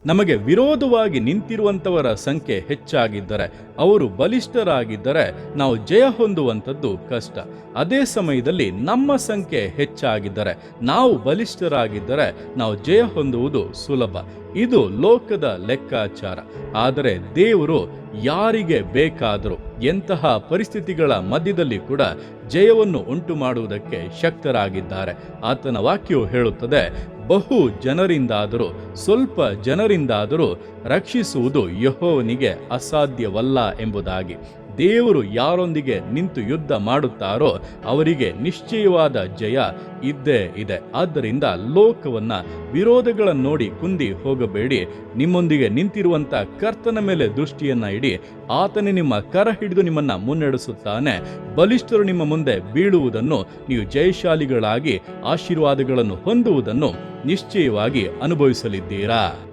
ನಮಗೆ ವಿರೋಧವಾಗಿ ನಿಂತಿರುವಂತವರ ಸಂಖ್ಯೆ ಹೆಚ್ಚಾಗಿದ್ದರೆ, ಅವರು ಬಲಿಷ್ಠರಾಗಿದ್ದರೆ ನಾವು ಜಯ ಹೊಂದುವಂಥದ್ದು ಕಷ್ಟ. ಅದೇ ಸಮಯದಲ್ಲಿ ನಮ್ಮ ಸಂಖ್ಯೆ ಹೆಚ್ಚಾಗಿದ್ದರೆ, ನಾವು ಬಲಿಷ್ಠರಾಗಿದ್ದರೆ ನಾವು ಜಯ ಹೊಂದುವುದು ಸುಲಭ. ಇದು ಲೋಕದ ಲೆಕ್ಕಾಚಾರ. ಆದರೆ ದೇವರು ಯಾರಿಗೆ ಬೇಕಾದರೂ ಎಂತಹ ಪರಿಸ್ಥಿತಿಗಳ ಮಧ್ಯದಲ್ಲಿ ಕೂಡ ಜಯವನ್ನು ಉಂಟು ಮಾಡುವುದಕ್ಕೆ ಶಕ್ತರಾಗಿದ್ದಾರೆ. ಆತನ ವಾಕ್ಯವು ಹೇಳುತ್ತದೆ, ಬಹು ಜನರಿಂದಾದರೂ ಸ್ವಲ್ಪ ಜನರಿಂದಾದರೂ ರಕ್ಷಿಸುವುದು ಯೆಹೋವನಿಗೆ ಅಸಾಧ್ಯವಲ್ಲ ಎಂಬುದಾಗಿ. ದೇವರು ಯಾರೊಂದಿಗೆ ನಿಂತು ಯುದ್ಧ ಮಾಡುತ್ತಾರೋ ಅವರಿಗೆ ನಿಶ್ಚಯವಾದ ಜಯ ಇದ್ದೇ ಇದೆ. ಆದ್ದರಿಂದ ಲೋಕವನ್ನ ವಿರೋಧಗಳನ್ನು ನೋಡಿ ಕುಂದಿ ಹೋಗಬೇಡಿ. ನಿಮ್ಮೊಂದಿಗೆ ನಿಂತಿರುವಂತ ಕರ್ತನ ಮೇಲೆ ದೃಷ್ಟಿಯನ್ನ ಇಡಿ. ಆತನೇ ನಿಮ್ಮ ಕರ ಹಿಡಿದು ನಿಮ್ಮನ್ನ ಮುನ್ನಡೆಸುತ್ತಾನೆ. ಬಲಿಷ್ಠರು ನಿಮ್ಮ ಮುಂದೆ ಬೀಳುವುದನ್ನು ನೀವು ಜಯಶಾಲಿಗಳಾಗಿ ಆಶೀರ್ವಾದಗಳನ್ನು ಹೊಂದುವುದನ್ನು ನಿಶ್ಚಯವಾಗಿ ಅನುಭವಿಸಲಿದ್ದೀರಾ.